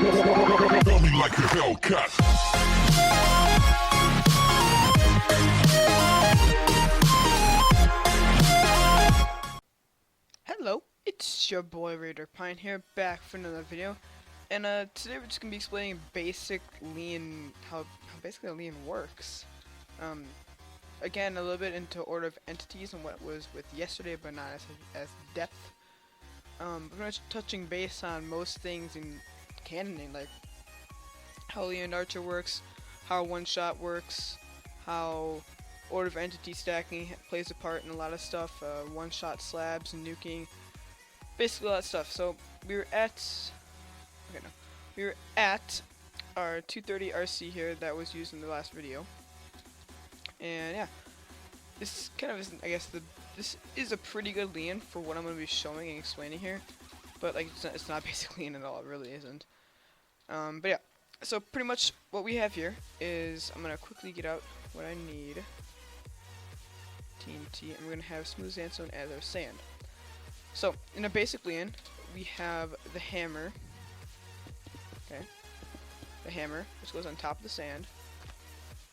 Feel me like a Hellcat. Hello, it's your boy Raiderpint here, back for another video. And today we're just gonna be explaining basic Lein, how basically Lein works. Again, a little bit into order of entities and what was with yesterday, but not as depth. Pretty much touching base on most things in canoning, like how Lein Archer works, how one shot works, how order of entity stacking plays a part in a lot of stuff, one shot slabs and nuking, basically all that stuff. So we were at our 230 RC here that was used in the last video, and yeah, this kind of is, I guess, this is a pretty good Lein for what I'm going to be showing and explaining here, but like it's not basic Lein at all, it really isn't. But yeah, so pretty much what we have here is, I'm going to quickly get out what I need. TNT, and we're going to have smooth sandstone as our sand. So in a basic Lein, we have the hammer, okay, the hammer which goes on top of the sand,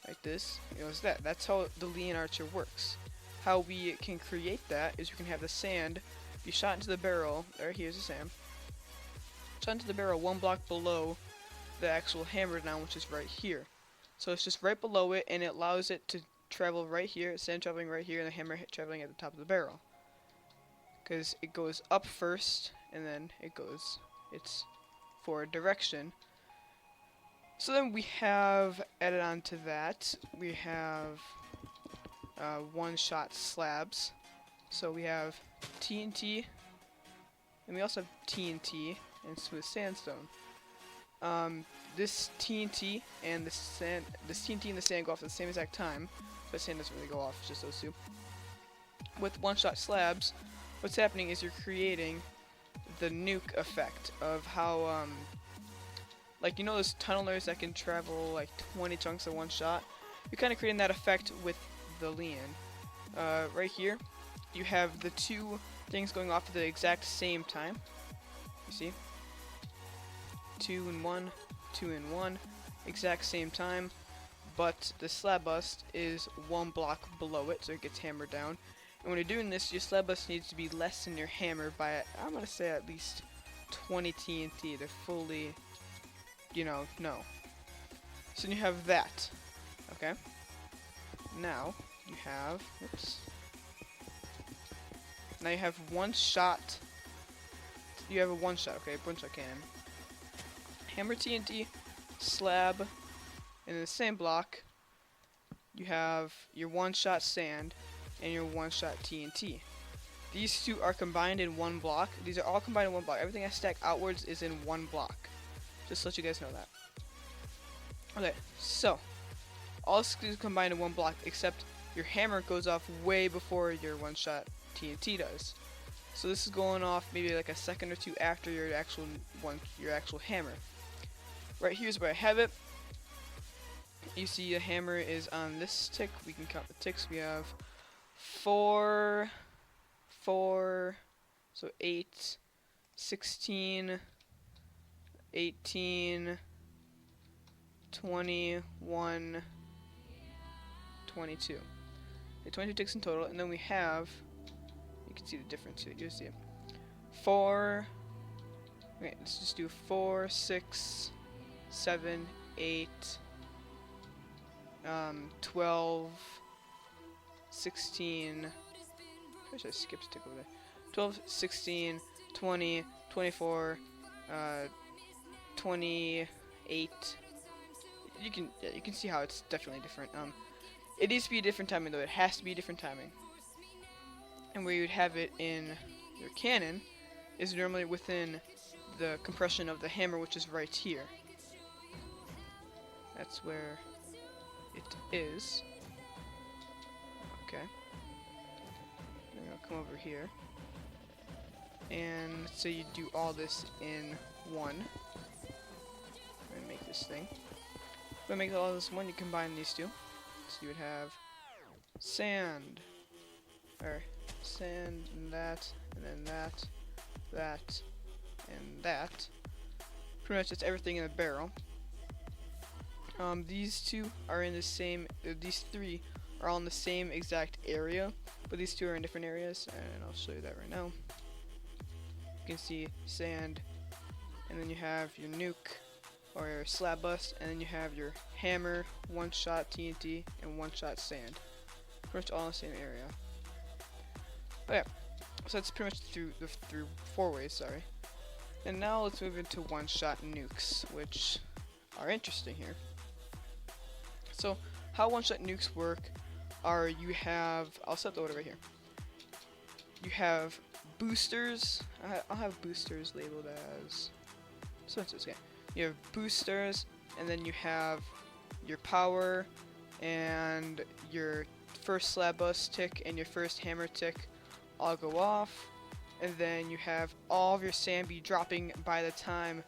like this. You know, that's how the Lein Archer works. How we can create that is we can have the sand be shot into the barrel. Here's the sand. Shot into the barrel one block below the actual hammer down, which is right here. So it's just right below it, and it allows it to travel right here, sand traveling right here, and the hammer traveling at the top of the barrel. Because it goes up first, and then it's forward direction. So then we have added on to that, we have one-shot slabs. So we have TNT, and we also have TNT and smooth sandstone. This TNT and the sand go off at the same exact time, but sand doesn't really go off, it's just those two. With one-shot slabs, what's happening is you're creating the nuke effect of how, like, you know those tunnelers that can travel like 20 chunks in one shot? You're kind of creating that effect with the Lein. Right here, you have the two things going off at the exact same time. You see? 2 and 1, 2 and 1, exact same time. But the slab bust is one block below it, so it gets hammered down. And when you're doing this, your slab bust needs to be less than your hammer by, I'm gonna say, at least 20 TNT to fully, you know. So you have that, okay? Now you have, now you have one shot. You have a one shot, okay? One shot cannon. Hammer TNT, slab, and in the same block, you have your one-shot sand and your one-shot TNT. These two are combined in one block. These are all combined in one block. Everything I stack outwards is in one block. Just to let you guys know that. Okay, so all this is combined in one block, except your hammer goes off way before your one-shot TNT does. So this is going off maybe like a second or two after your actual hammer. Right here's where I have it. You see the hammer is on this tick. We can count the ticks. We have 4, so 8, 16, 18, 21, 22. Okay, 22 ticks in total, and then we have, you can see the difference here. You see it. 4, okay, let's just do 4, 6, 7, 8, 12, 16, I wish I skipped a tick over there. 12, 16, 20, 24, 28. You can see how it's definitely different. It needs to be a different timing though. It has to be a different timing. And where you'd have it in your cannon is normally within the compression of the hammer, which is right here. That's where it is. Okay. Then I'll come over here. And let's say you do all this in one. I'm gonna make this thing. If I make all this one, you combine these two. So you would have sand, or sand, and then that, and that, and that. pretty much that's everything in the barrel. These two are in the same, these three are all in the same exact area, but these two are in different areas, and I'll show you that right now. You can see sand, and then you have your nuke, or your slab bust, and then you have your hammer, one-shot TNT, and one-shot sand. Pretty much all in the same area. But yeah, so that's pretty much through 4 ways, sorry. And now let's move into one-shot nukes, which are interesting here. So how one-shot nukes work are you have, I'll set the order right here. You have boosters, I'll have boosters labeled as, so it's okay. You have boosters, and then you have your power, and your first slab bust tick, and your first hammer tick all go off, and then you have all of your sand be dropping by the time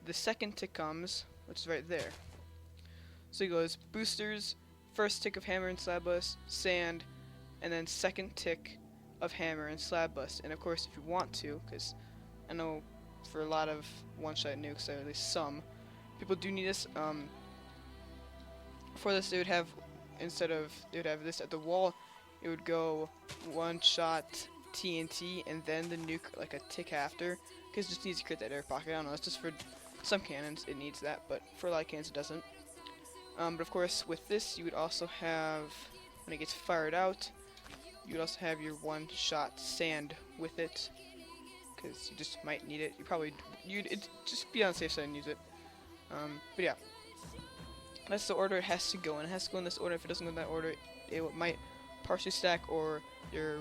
the second tick comes, which is right there. So it goes boosters, first tick of hammer and slab bust, sand, and then second tick of hammer and slab bust. And of course, if you want to, because I know for a lot of one-shot nukes, or at least some, people do need this. For this, they would have, instead of, they would have this at the wall, it would go one-shot TNT and then the nuke like a tick after, because it just needs to create that air pocket. I don't know, it's just for some cannons it needs that, but for a lot of cannons it doesn't. But of course, with this, you would also have, when it gets fired out, you would also have your one-shot sand with it, because you just might need it. You'd just be on the safe side and use it. But yeah, that's the order it has to go in. It has to go in this order. If it doesn't go in that order, it might partially stack, or your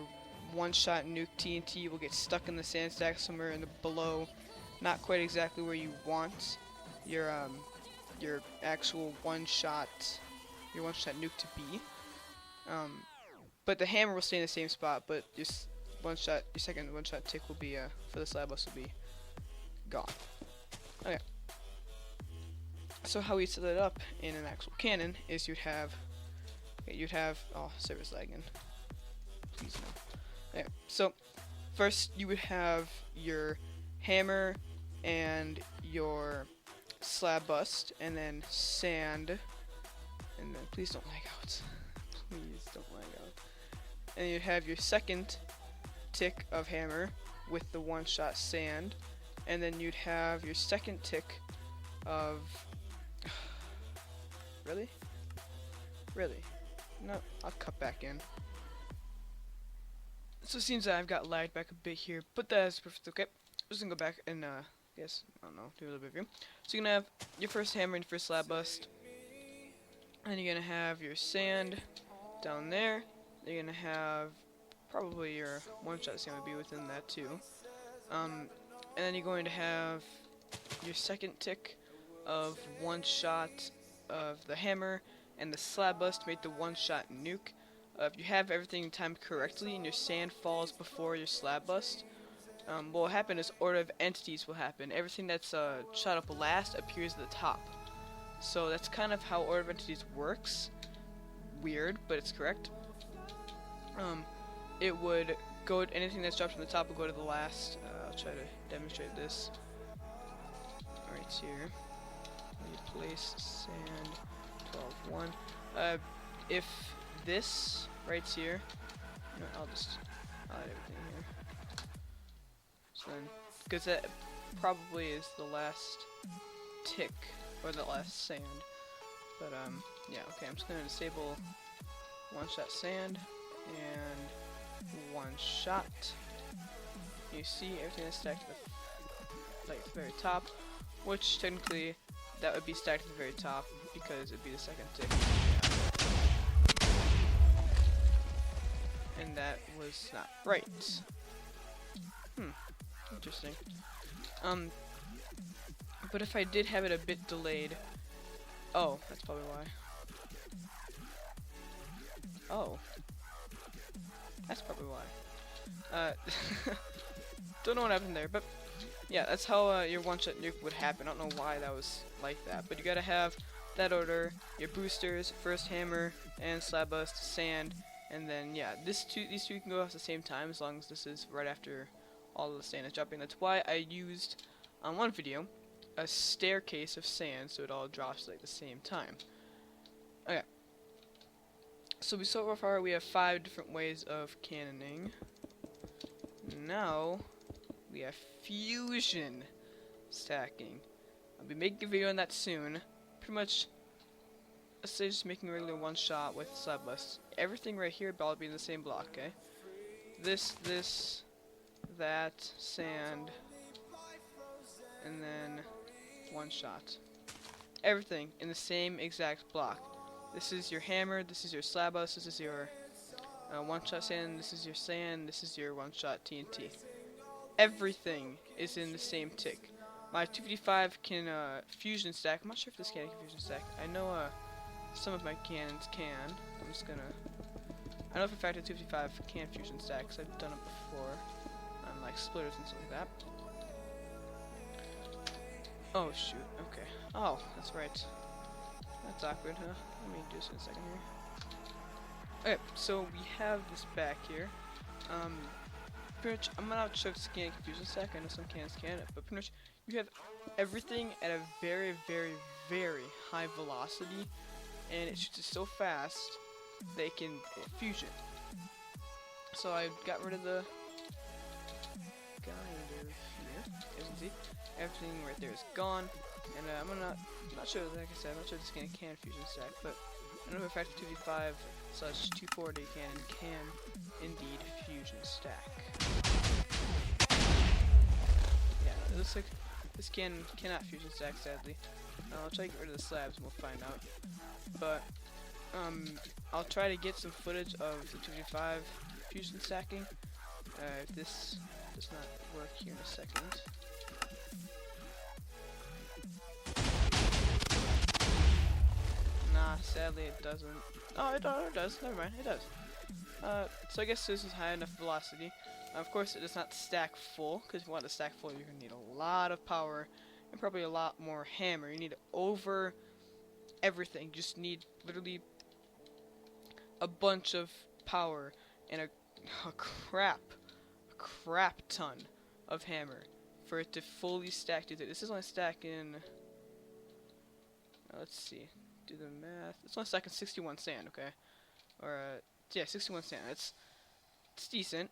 one-shot nuke TNT will get stuck in the sand stack somewhere in the below, not quite exactly where you want your actual one-shot nuke to be. But the hammer will stay in the same spot, but just your second one-shot tick will be for the slab bust will be gone. Okay. So how we set it up in an actual cannon is you'd have oh, server's lagging. Please no. Okay. So first you would have your hammer and your slab bust, and then sand, and then please don't lag out. Please don't lag out. And you'd have your second tick of hammer with the one-shot sand, and then you'd have your second tick of really? No, I'll cut back in. So it seems that I've got lagged back a bit here, but that is perfect. Okay, I'm just gonna go back and I don't know, do a little bit of review. So you're gonna have your first hammer and your first slab bust, and you're gonna have your sand down there. You're gonna have probably your one-shot sand would be within that too. And then you're going to have your second tick of one-shot of the hammer and the slab bust to make the one-shot nuke. If you have everything timed correctly and your sand falls before your slab bust, what will happen is order of entities will happen. Everything that's shot up last appears at the top. So that's kind of how order of entities works. Weird, but it's correct. It would go, anything that's dropped from the top will go to the last. I'll try to demonstrate this. Right here. Replace sand 12.1. If this right here, no, I'll add everything here. So then, because that probably is the last tick or the last sand. But yeah, okay. I'm just gonna disable one-shot sand and one-shot. You see everything that's stacked at the very top, which technically that would be stacked at the very top because it'd be the second tick. And that was not right. Interesting. But if I did have it a bit delayed, oh, that's probably why. Oh, that's probably why. Don't know what happened there, but yeah, that's how your one-shot nuke would happen. I don't know why that was like that, but you gotta have that order: your boosters, first hammer, and slab bust, sand, and then yeah, these two can go off at the same time as long as this is right after all of the sand is dropping. That's why I used on one video a staircase of sand, so it all drops like the same time. Okay. So so far we have 5 different ways of cannoning. Now we have fusion stacking. I'll be making a video on that soon. Pretty much, let's say just making a regular one shot with slab bus. Everything right here will be in the same block, okay? This, that, sand, and then one shot. Everything in the same exact block. This is your hammer, this is your slab bus, this is your one-shot sand, this is your sand, this is your one-shot TNT. Everything is in the same tick. My 255 can fusion stack. I'm not sure if this cannon can fusion stack. I know some of my cannons can. I'm just gonna... I know for a fact that 255 can fusion stack, because I've done it before on like splitters and stuff like that. Oh shoot, okay. Oh, that's right. That's awkward, huh? Let me do this in a second here. Okay, so we have this back here. Pretty much, I'm not sure if this can fusion stack. I know some cannons can, but pretty much you have everything at a very, very, very high velocity, and it shoots it so fast they can fusion. So I got rid of the guy over here. As you can see, everything right there is gone, and I'm not sure. Like I said, I'm not sure this can fusion stack, but I know for a fact 255/240 can indeed fusion stack. Yeah, it looks like this cannot fusion stack, sadly. I'll try to get rid of the slabs and we'll find out. But I'll try to get some footage of the 255 fusion stacking. If this does not work here in a second. Nah, sadly it doesn't. Oh, it does. Never mind, it does. So I guess this is high enough velocity. Of course, it does not stack full, because if you want to stack full, you're going to need a lot of power and probably a lot more hammer. You need over everything. You just need literally a bunch of power and a crap ton of hammer for it to fully stack. This is only stacking. Let's see. Do the math. It's only stacking 61 sand, okay? Or yeah, 61 sand. It's decent.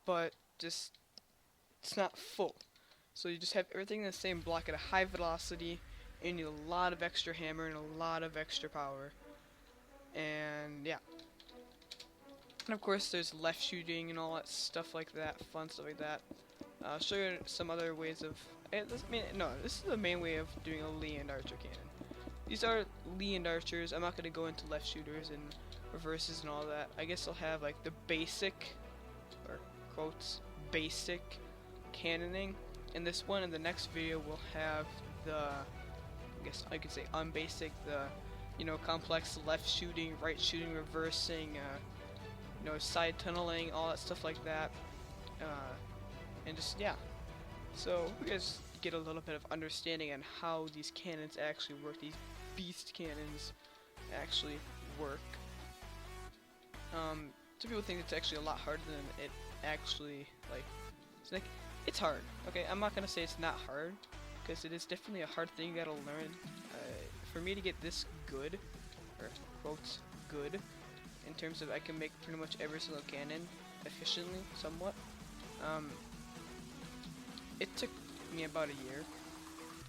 But just it's not full. So you just have everything in the same block at a high velocity, and you need a lot of extra hammer and a lot of extra power. And yeah. And of course there's left shooting and all that stuff like that, fun stuff like that. I'll show you some other ways of this is the main way of doing a Lein archer cannon. These are Lein archers. I'm not gonna go into left shooters and reverses and all that. I guess I'll have like the basic, or quotes, basic cannoning. In this one, in the next video, we'll have the, I guess I could say unbasic, the, complex left shooting, right shooting, reversing, side tunneling, all that stuff like that. And just, yeah. So, you guys get a little bit of understanding on how these cannons actually work, these beast cannons actually work. Some people think it's actually a lot harder than it actually, it's hard. Okay, I'm not gonna say it's not hard, because it is definitely a hard thing you gotta learn. For me to get this good, or quotes good, in terms of I can make pretty much every single cannon efficiently, somewhat. It took me about a year,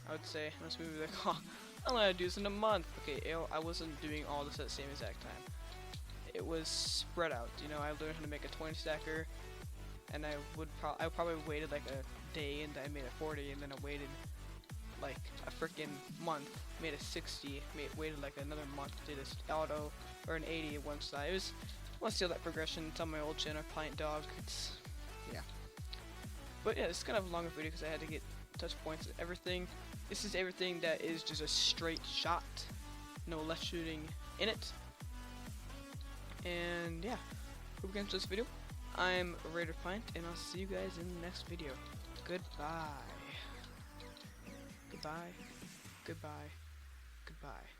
I would say. Unless we were like, oh, I'm gonna do this in a month. Okay, I wasn't doing all this at the same exact time. It was spread out. I learned how to make a 20 stacker, and I probably waited like a day, and then I made a 40, and then I waited like a freaking month, made a 60, waited like another month, did a auto or an 80 at one side. It was, I want to steal that progression. It's on my old channel, Pint Dog. It's, yeah. But yeah, this is kind of a longer video because I had to get touch points and everything. This is everything that is just a straight shot, no left shooting in it. And yeah, hope you guys enjoyed this video. I'm Raiderpint, and I'll see you guys in the next video. Goodbye. Goodbye. Goodbye. Goodbye.